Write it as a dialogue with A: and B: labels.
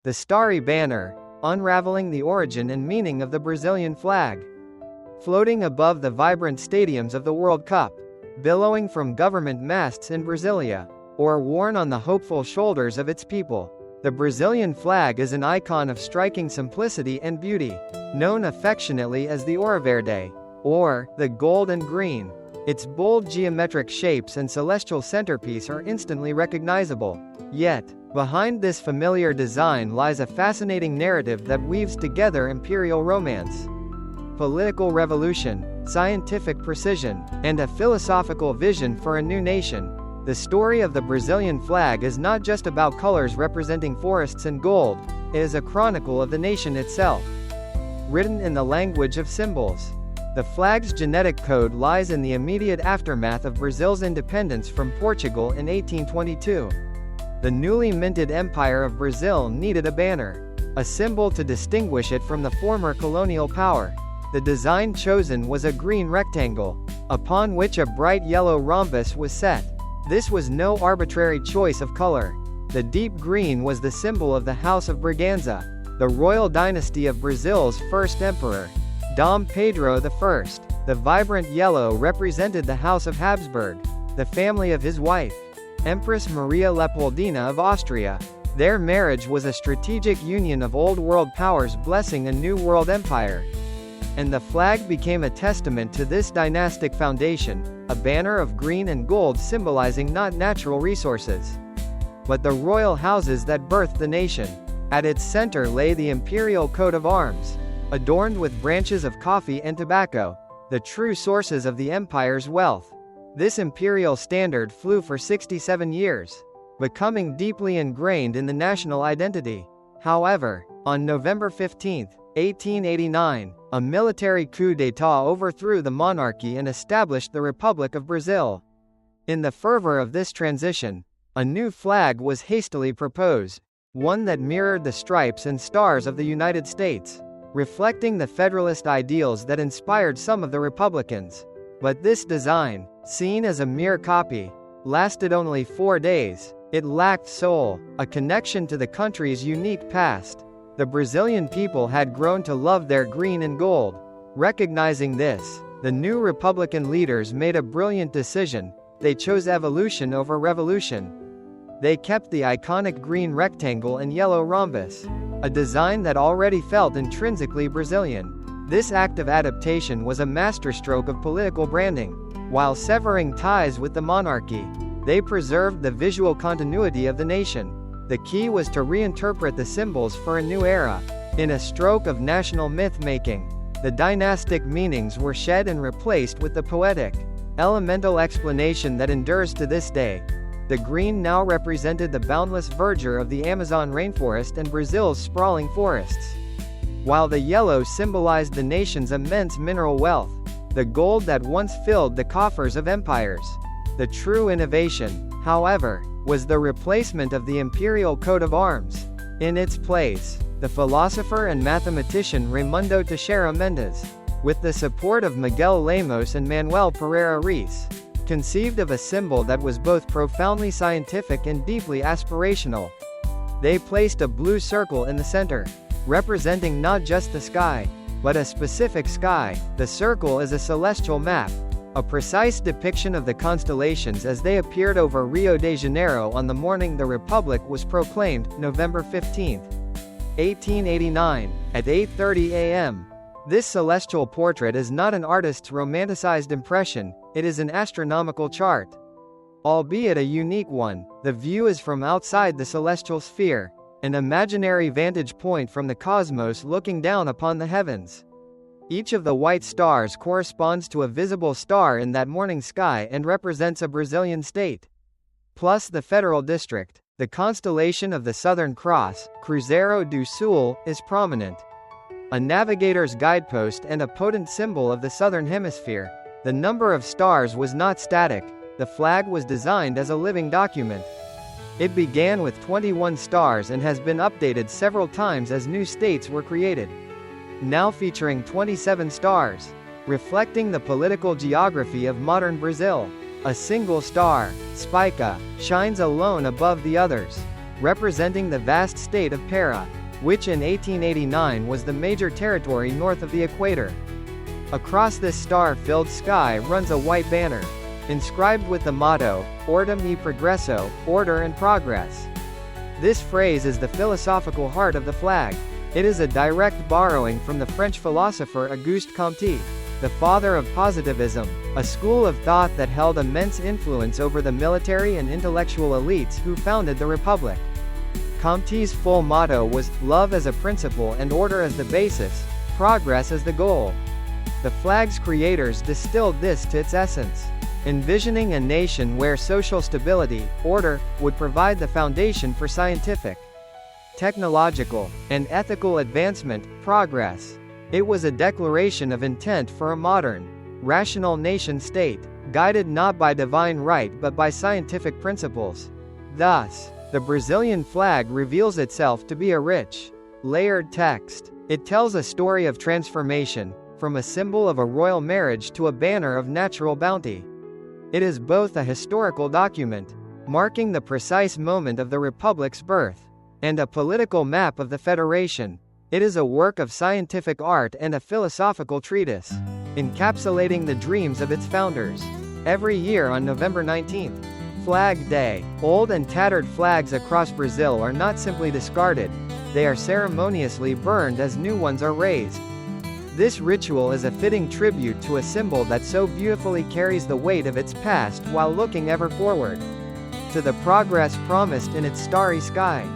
A: The starry banner, unraveling the origin and meaning of the Brazilian flag. Floating above the vibrant stadiums of the World Cup, billowing from government masts in Brasilia, or worn on the hopeful shoulders of its people. The Brazilian flag is an icon of striking simplicity and beauty, known affectionately as the Ouro Verde, or the gold and green. Its bold geometric shapes and celestial centerpiece are instantly recognizable. Yet, behind this familiar design lies a fascinating narrative that weaves together imperial romance, political revolution, scientific precision, and a philosophical vision for a new nation. The story of the Brazilian flag is not just about colors representing forests and gold, it is a chronicle of the nation itself. Written in the language of symbols. The flag's genetic code lies in the immediate aftermath of Brazil's independence from Portugal in 1822. The newly minted Empire of Brazil needed a banner, a symbol to distinguish it from the former colonial power. The design chosen was a green rectangle, upon which a bright yellow rhombus was set. This was no arbitrary choice of color. The deep green was the symbol of the House of Braganza, the royal dynasty of Brazil's first emperor, Dom Pedro I. The vibrant yellow represented the House of Habsburg, the family of his wife, Empress Maria Leopoldina of Austria. Their marriage was a strategic union of old world powers blessing a new world empire. And the flag became a testament to this dynastic foundation, a banner of green and gold symbolizing not natural resources, but the royal houses that birthed the nation. At its center lay the imperial coat of arms, adorned with branches of coffee and tobacco, the true sources of the empire's wealth. This imperial standard flew for 67 years, becoming deeply ingrained in the national identity. However, on November 15, 1889, a military coup d'état overthrew the monarchy and established the Republic of Brazil. In the fervor of this transition, a new flag was hastily proposed, one that mirrored the stripes and stars of the United States, reflecting the Federalist ideals that inspired some of the Republicans. But this design, seen as a mere copy, lasted only 4 days. It lacked soul, a connection to the country's unique past. The Brazilian people had grown to love their green and gold. Recognizing this, the new Republican leaders made a brilliant decision. They chose evolution over revolution. They kept the iconic green rectangle and yellow rhombus, a design that already felt intrinsically Brazilian. This act of adaptation was a masterstroke of political branding. While severing ties with the monarchy, they preserved the visual continuity of the nation. The key was to reinterpret the symbols for a new era. In a stroke of national myth-making, the dynastic meanings were shed and replaced with the poetic, elemental explanation that endures to this day. The green now represented the boundless verdure of the Amazon rainforest and Brazil's sprawling forests, while the yellow symbolized the nation's immense mineral wealth, the gold that once filled the coffers of empires. The true innovation, however, was the replacement of the imperial coat of arms. In its place, the philosopher and mathematician Raimundo Teixeira Mendes, with the support of Miguel Lemos and Manuel Pereira Reis, conceived of a symbol that was both profoundly scientific and deeply aspirational. They placed a blue circle in the center, representing not just the sky, but a specific sky. The circle is a celestial map, a precise depiction of the constellations as they appeared over Rio de Janeiro on the morning the Republic was proclaimed, November 15, 1889, at 8:30 a.m. This celestial portrait is not an artist's romanticized impression, it is an astronomical chart. Albeit a unique one, the view is from outside the celestial sphere, an imaginary vantage point from the cosmos looking down upon the heavens. Each of the white stars corresponds to a visible star in that morning sky and represents a Brazilian state. Plus the Federal District, the constellation of the Southern Cross, Cruzeiro do Sul, is prominent. A navigator's guidepost and a potent symbol of the Southern Hemisphere. The number of stars was not static, the flag was designed as a living document. It began with 21 stars and has been updated several times as new states were created. Now featuring 27 stars, reflecting the political geography of modern Brazil. A single star, Spica, shines alone above the others. representing the vast state of Para, which in 1889 was the major territory north of the equator. Across this star-filled sky runs a white banner, inscribed with the motto, Ordem e Progresso, order and progress. This phrase is the philosophical heart of the flag. It is a direct borrowing from the French philosopher Auguste Comte, the father of positivism, a school of thought that held immense influence over the military and intellectual elites who founded the Republic. Comte's full motto was, love as a principle and order as the basis, progress as the goal. The flag's creators distilled this to its essence, envisioning a nation where social stability, order, would provide the foundation for scientific, technological, and ethical advancement, progress. It was a declaration of intent for a modern, rational nation-state, guided not by divine right but by scientific principles. Thus, the Brazilian flag reveals itself to be a rich, layered text. It tells a story of transformation, from a symbol of a royal marriage to a banner of natural bounty. It is both a historical document, marking the precise moment of the Republic's birth, and a political map of the Federation. It is a work of scientific art and a philosophical treatise, encapsulating the dreams of its founders. Every year on November 19th, Flag Day, old and tattered flags across Brazil are not simply discarded, they are ceremoniously burned as new ones are raised. This ritual is a fitting tribute to a symbol that so beautifully carries the weight of its past while looking ever forward to the progress promised in its starry sky.